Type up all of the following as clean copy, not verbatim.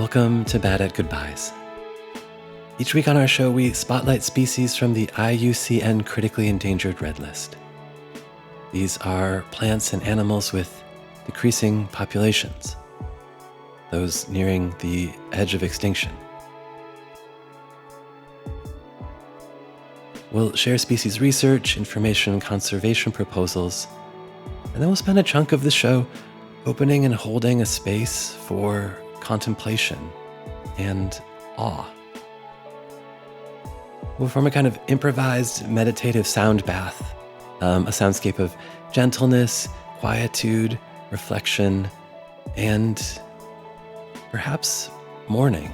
Welcome to Bad at Goodbyes. Each week on our show, we spotlight species from the IUCN Critically Endangered Red List. These are plants and animals with decreasing populations, those nearing the edge of extinction. We'll share species research, information, and conservation proposals, and then we'll spend a chunk of the show opening and holding a space for contemplation and awe. We'll form a kind of improvised meditative sound bath, a soundscape of gentleness, quietude, reflection, and perhaps mourning.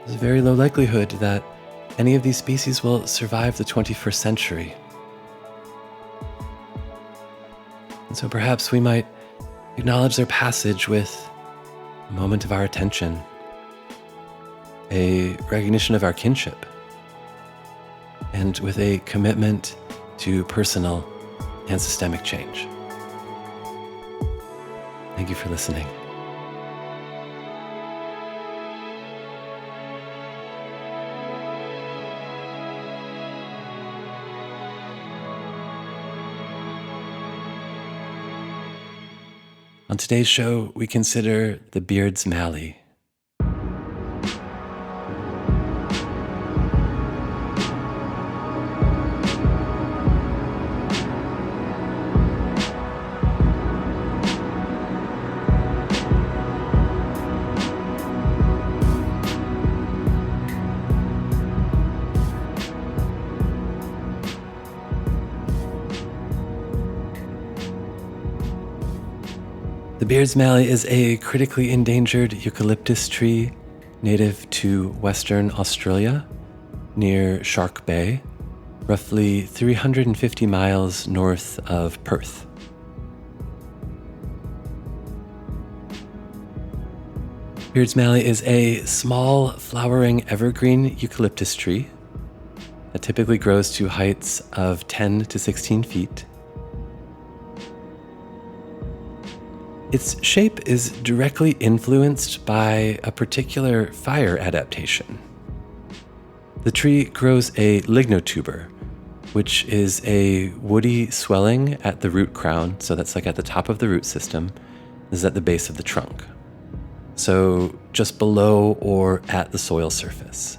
There's a very low likelihood that any of these species will survive the 21st century. And so perhaps we might acknowledge their passage with a moment of our attention, a recognition of our kinship, and with a commitment to personal and systemic change. Thank you for listening. On today's show, we consider the Beard's Mallee. The Beard's Mallee is a critically endangered eucalyptus tree native to Western Australia near Shark Bay, roughly 350 miles north of Perth. Beard's Mallee is a small flowering evergreen eucalyptus tree that typically grows to heights of 10 to 16 feet. Its shape is directly influenced by a particular fire adaptation. The tree grows a lignotuber, which is a woody swelling at the root crown, so that's like at the top of the root system. This is at the base of the trunk, so just below or at the soil surface.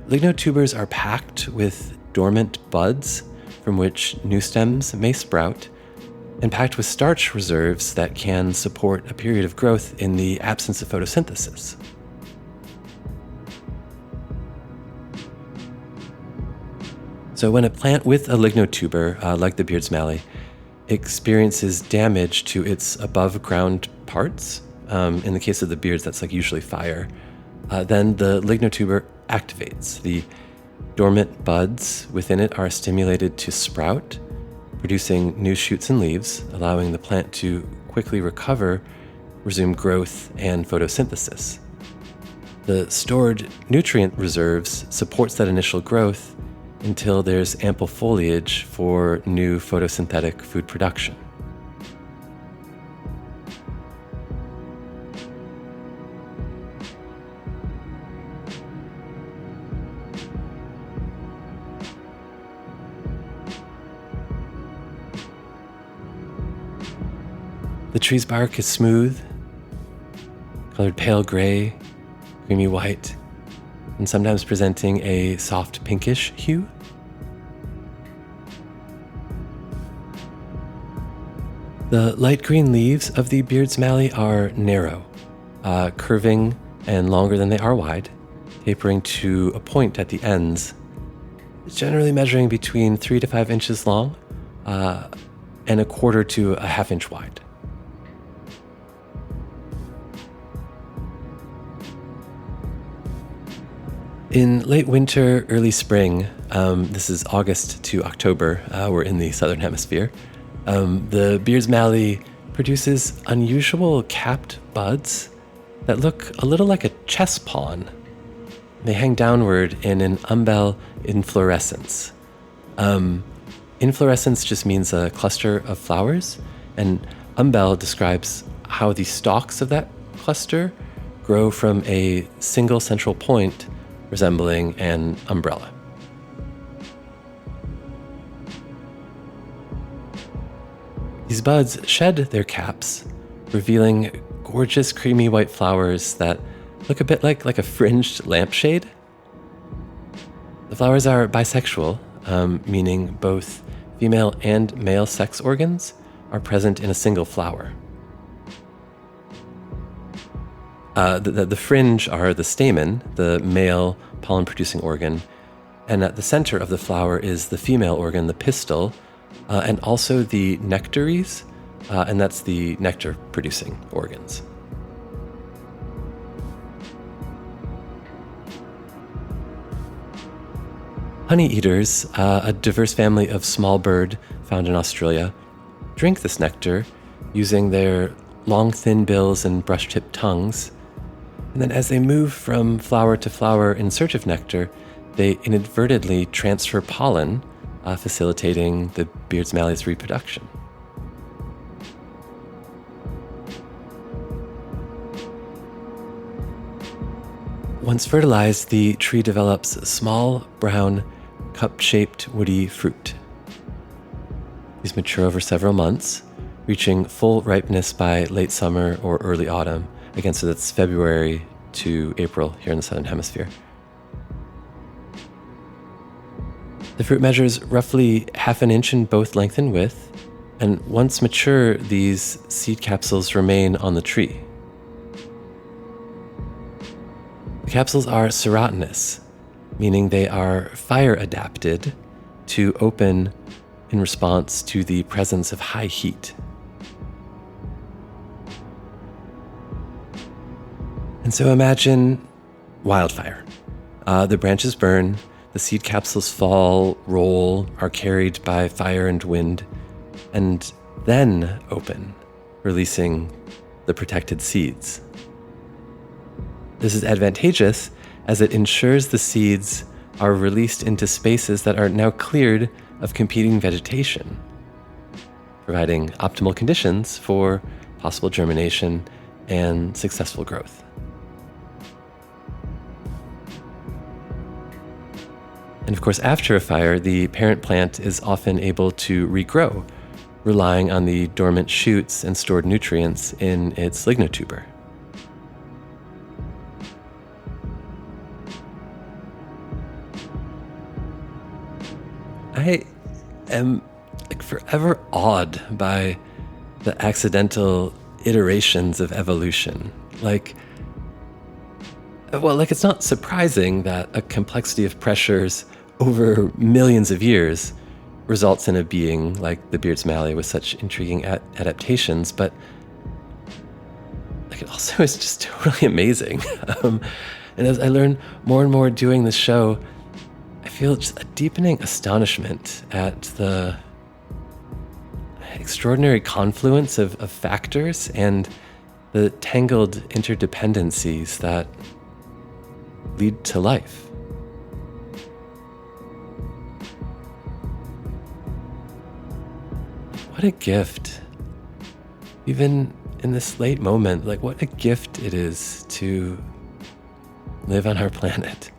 Lignotubers are packed with dormant buds from which new stems may sprout, and packed with starch reserves that can support a period of growth in the absence of photosynthesis. So when a plant with a lignotuber, like the Beard's Mallee, experiences damage to its above-ground parts, in the case of the beards, that's like usually fire, then the lignotuber activates. The dormant buds within it are stimulated to sprout, producing new shoots and leaves, allowing the plant to quickly recover, resume growth, and photosynthesis. The stored nutrient reserves supports that initial growth until there's ample foliage for new photosynthetic food production. The tree's bark is smooth, colored pale gray, creamy white, and sometimes presenting a soft pinkish hue. The light green leaves of the Beard's Mallee are narrow, curving and longer than they are wide, tapering to a point at the ends, generally measuring between 3 to 5 inches long and a quarter to a half inch wide. In late winter, early spring, this is August to October, we're in the southern hemisphere, the Beard's Mallee produces unusual capped buds that look a little like a chess pawn. They hang downward in an umbel inflorescence. Inflorescence just means a cluster of flowers, and umbel describes how the stalks of that cluster grow from a single central point resembling an umbrella. These buds shed their caps, revealing gorgeous creamy white flowers that look a bit like a fringed lampshade. The flowers are bisexual, meaning both female and male sex organs are present in a single flower. The fringe are the stamen, the male pollen-producing organ, and at the center of the flower is the female organ, the pistil, and also the nectaries, and that's the nectar-producing organs. Honey eaters, a diverse family of small bird found in Australia, drink this nectar using their long, thin bills and brush-tipped tongues. And then as they move from flower to flower in search of nectar, they inadvertently transfer pollen, facilitating the Beard's Malley's reproduction. Once fertilized, the tree develops a small, brown, cup-shaped woody fruit. These mature over several months, reaching full ripeness by late summer or early autumn. Again, so that's February to April here in the Southern Hemisphere. The fruit measures roughly half an inch in both length and width, and once mature, these seed capsules remain on the tree. The capsules are serotinous, meaning they are fire adapted to open in response to the presence of high heat. And so imagine wildfire. The branches burn, the seed capsules fall, roll, are carried by fire and wind, and then open, releasing the protected seeds. This is advantageous as it ensures the seeds are released into spaces that are now cleared of competing vegetation, providing optimal conditions for possible germination and successful growth. And of course, after a fire, the parent plant is often able to regrow, relying on the dormant shoots and stored nutrients in its lignotuber. I am forever awed by the accidental iterations of evolution. It's not surprising that a complexity of pressures over millions of years results in a being like the Beard's Mallee with such intriguing adaptations, but it also is just totally amazing. And as I learn more and more doing this show, I feel just a deepening astonishment at the extraordinary confluence of factors and the tangled interdependencies that lead to life. What a gift. Even in this late moment, what a gift it is to live on our planet.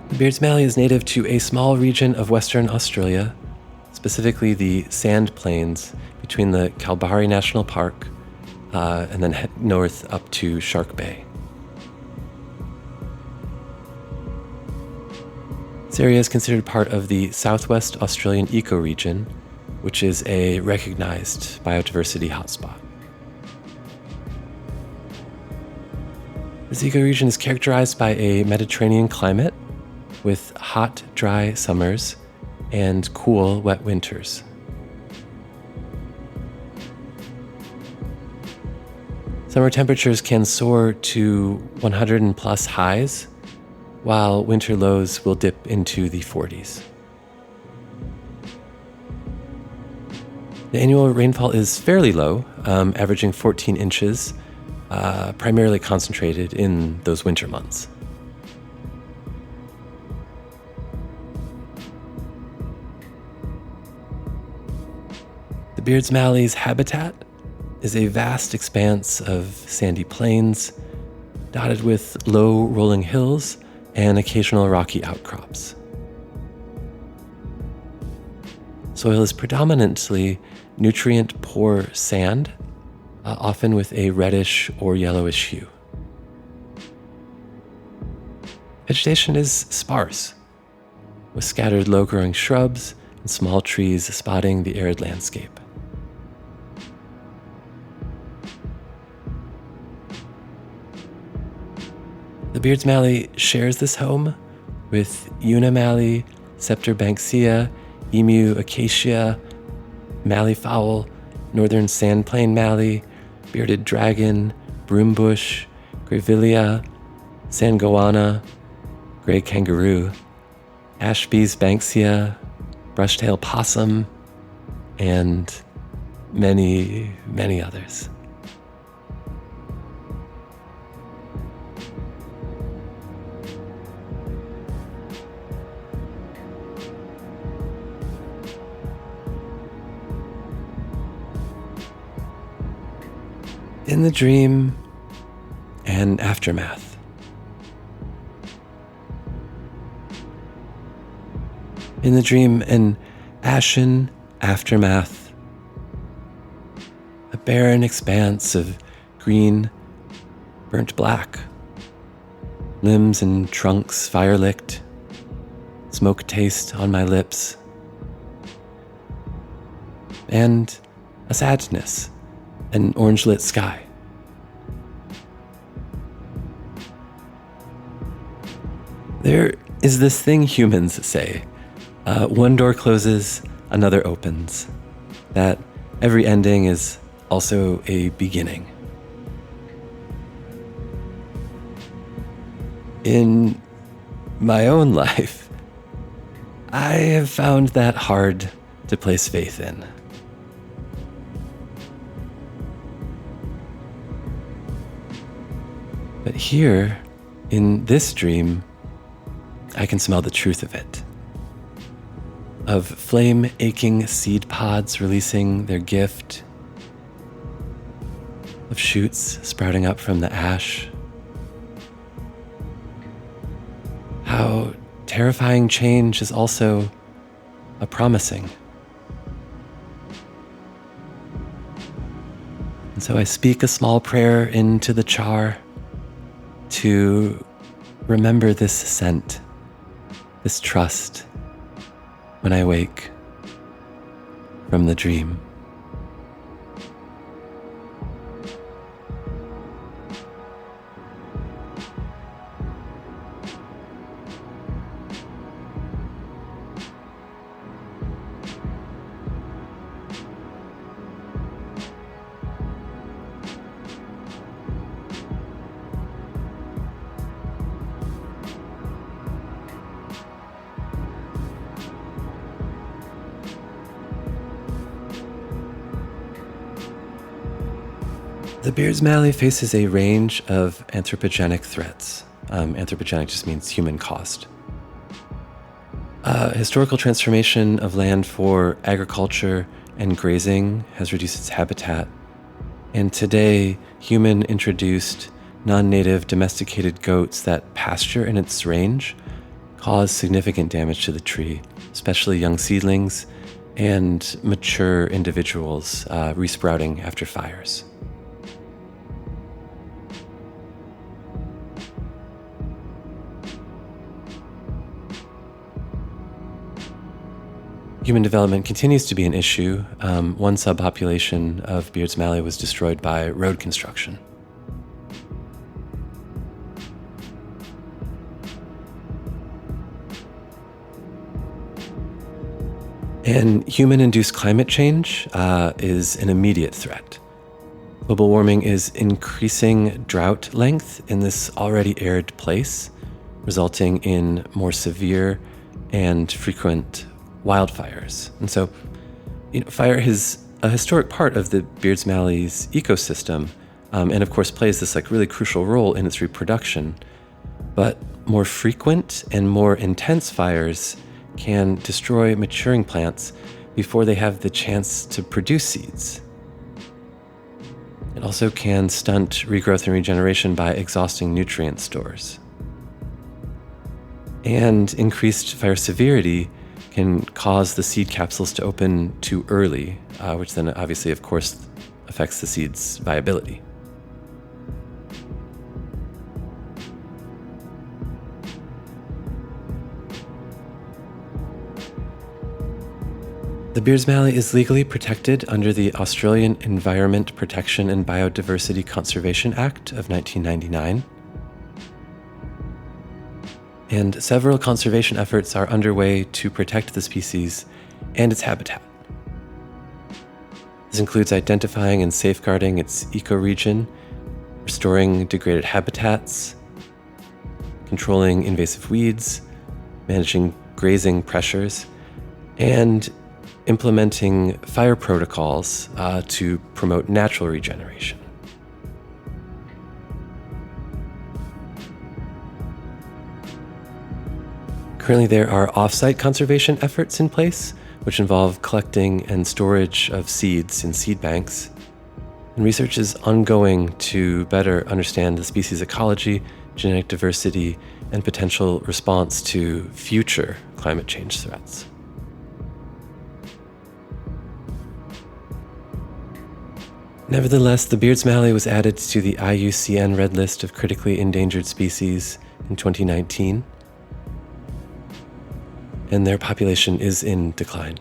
The Beard's Mallee is native to a small region of Western Australia, specifically the sand plains between the Kalbarri National Park and then head north up to Shark Bay. This area is considered part of the Southwest Australian ecoregion, which is a recognized biodiversity hotspot. This ecoregion is characterized by a Mediterranean climate with hot, dry summers and cool, wet winters. Summer temperatures can soar to 100 and plus highs, while winter lows will dip into the 40s. The annual rainfall is fairly low, averaging 14 inches, primarily concentrated in those winter months. The Beard's Mallee's habitat is a vast expanse of sandy plains, dotted with low rolling hills and occasional rocky outcrops. Soil is predominantly nutrient-poor sand, often with a reddish or yellowish hue. Vegetation is sparse, with scattered low-growing shrubs and small trees spotting the arid landscape. The Beard's Mallee shares this home with Una Mallee, Scepter Banksia, Emu Acacia, Mallee Fowl, Northern Sandplain Mallee, Bearded Dragon, Broombush, Grevillea, Sangoana, Gray Kangaroo, Ashby's Banksia, Brushtail Possum, and many, many others. In the dream and aftermath. In the dream, an ashen aftermath, a barren expanse of green, burnt black, limbs and trunks fire-licked, smoke taste on my lips, and a sadness, an orange-lit sky. There is this thing humans say, one door closes, another opens, that every ending is also a beginning. In my own life, I have found that hard to place faith in. But here, in this dream, I can smell the truth of it. Of flame-aching seed pods releasing their gift, of shoots sprouting up from the ash. How terrifying change is also a promising. And so I speak a small prayer into the char to remember this scent, this trust, when I wake from the dream. The Beard's Mallee faces a range of anthropogenic threats. Anthropogenic just means human caused. Historical transformation of land for agriculture and grazing has reduced its habitat. And today, human-introduced, non-native domesticated goats that pasture in its range cause significant damage to the tree, especially young seedlings and mature individuals resprouting after fires. Human development continues to be an issue. One subpopulation of Beard's Mallee was destroyed by road construction. And human-induced climate change is an immediate threat. Global warming is increasing drought length in this already arid place, resulting in more severe and frequent wildfires. And so, fire is a historic part of the Beards Malley's ecosystem, and of course plays this really crucial role in its reproduction. But more frequent and more intense fires can destroy maturing plants before they have the chance to produce seeds. It also can stunt regrowth and regeneration by exhausting nutrient stores. And increased fire severity can cause the seed capsules to open too early, which then obviously, of course, affects the seed's viability. The Beards Mallee is legally protected under the Australian Environment Protection and Biodiversity Conservation Act of 1999. And several conservation efforts are underway to protect the species and its habitat. This includes identifying and safeguarding its ecoregion, restoring degraded habitats, controlling invasive weeds, managing grazing pressures, and implementing fire protocols to promote natural regeneration. Currently, there are off-site conservation efforts in place, which involve collecting and storage of seeds in seed banks. And research is ongoing to better understand the species ecology, genetic diversity, and potential response to future climate change threats. Nevertheless, the Beards Mallee was added to the IUCN Red List of Critically Endangered Species in 2019, and their population is in decline.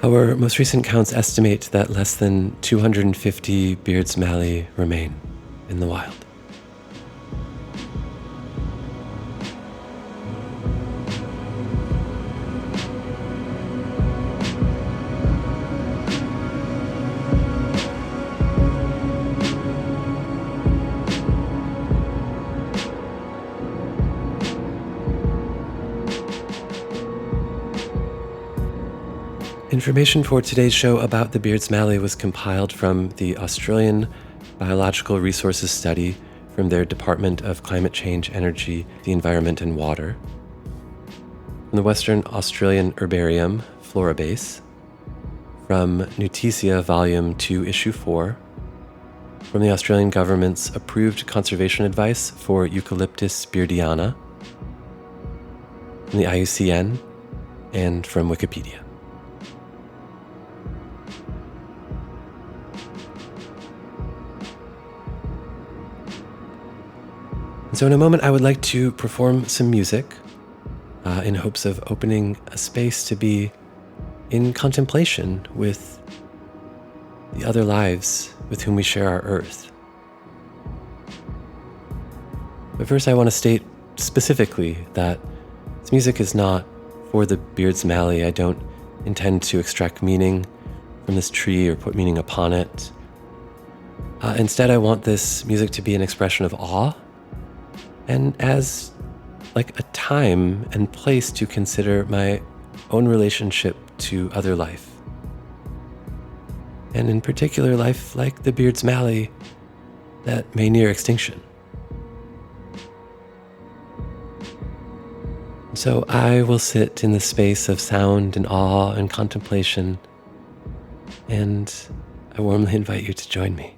Our most recent counts estimate that less than 250 Beards Mallee remain in the wild. Information for today's show about the Beards Mallee was compiled from the Australian Biological Resources Study from their Department of Climate Change, Energy, the Environment and Water, from the Western Australian Herbarium, Flora Base, from Noticia Volume 2, Issue 4, from the Australian Government's Approved Conservation Advice for Eucalyptus beardiana, from the IUCN, and from Wikipedia. So in a moment, I would like to perform some music in hopes of opening a space to be in contemplation with the other lives with whom we share our earth. But first, I want to state specifically that this music is not for the Beards Mallee. I don't intend to extract meaning from this tree or put meaning upon it. Instead, I want this music to be an expression of awe, and as a time and place to consider my own relationship to other life. And in particular, life like the Beards Mallee that may near extinction. So I will sit in the space of sound and awe and contemplation, and I warmly invite you to join me.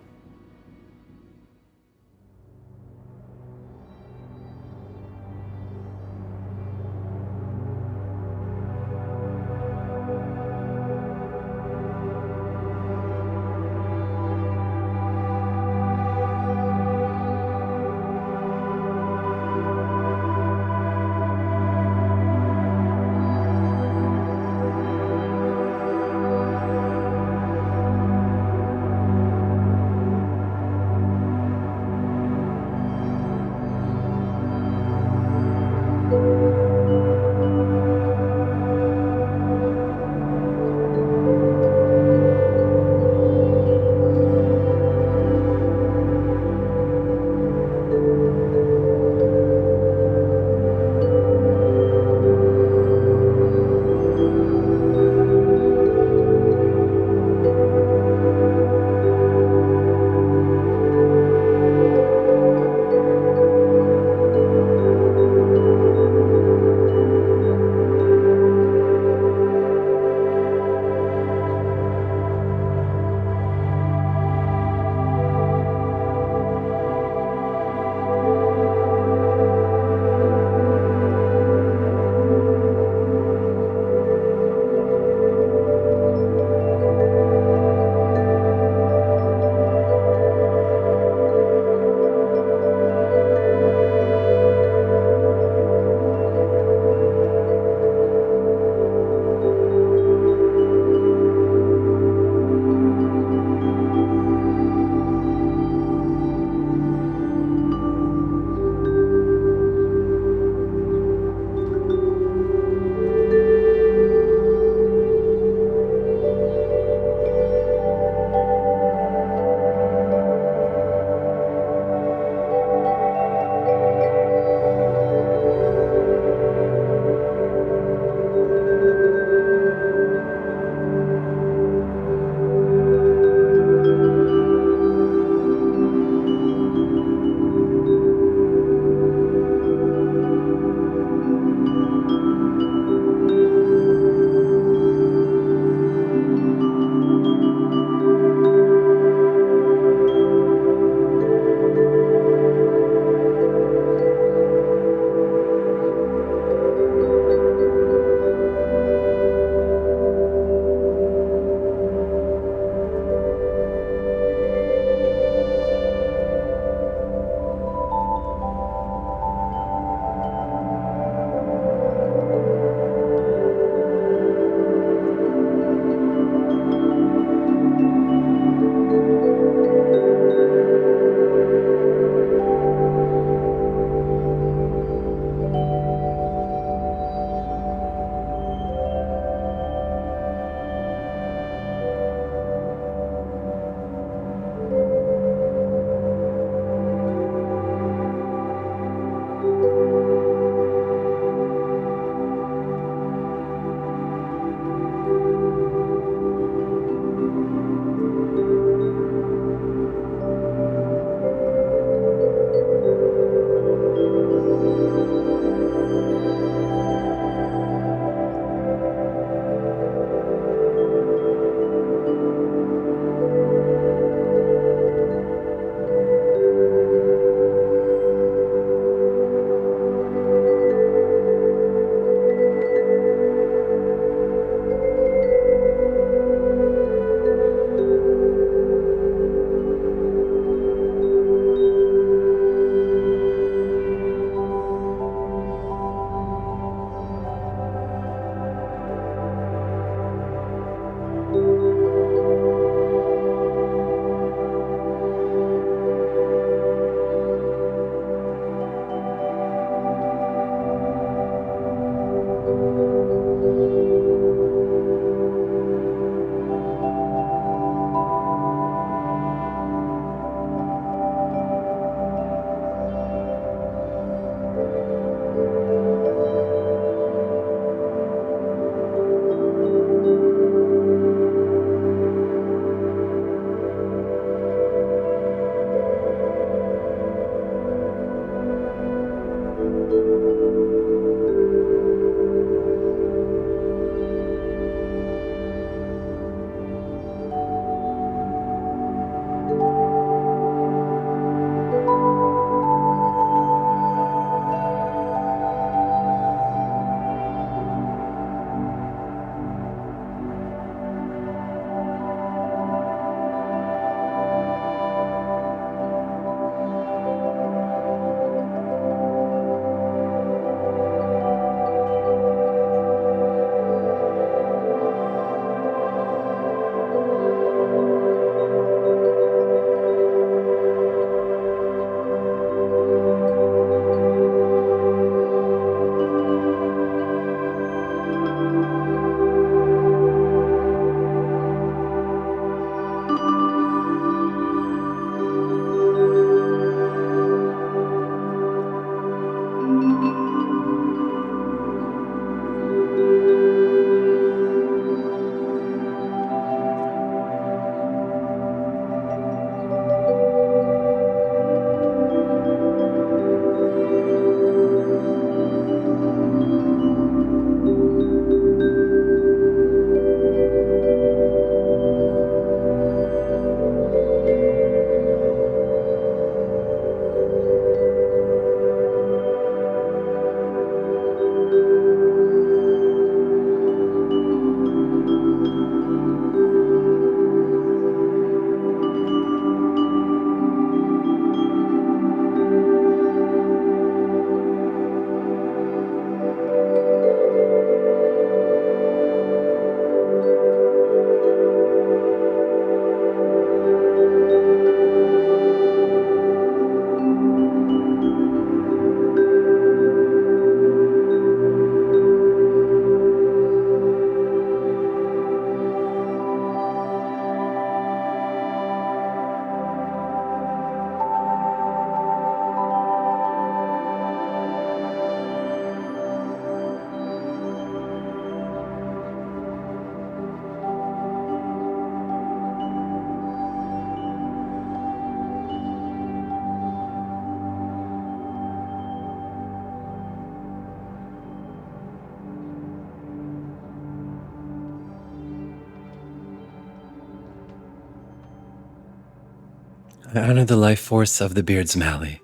I honor the life force of the beard's Mallee.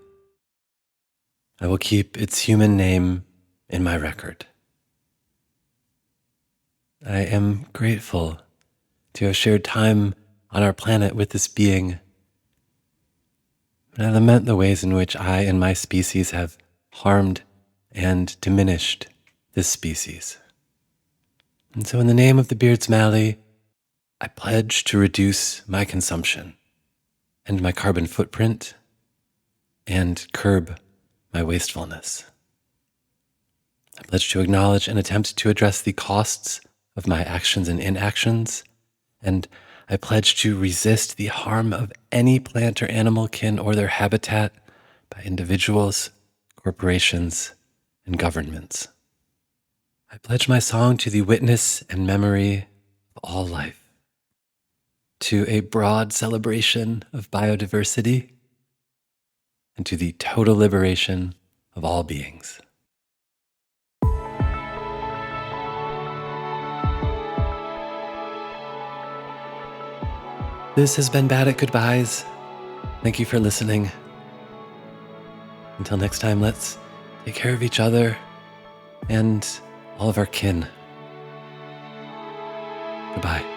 I will keep its human name in my record. I am grateful to have shared time on our planet with this being, but I lament the ways in which I and my species have harmed and diminished this species. And so in the name of the beard's Mallee, I pledge to reduce my consumption and my carbon footprint and curb my wastefulness. I pledge to acknowledge and attempt to address the costs of my actions and inactions, and I pledge to resist the harm of any plant or animal kin or their habitat by individuals, corporations, and governments. I pledge my song to the witness and memory of all life, to a broad celebration of biodiversity, and to the total liberation of all beings. This has been Bad at Goodbyes. Thank you for listening. Until next time, let's take care of each other and all of our kin. Goodbye.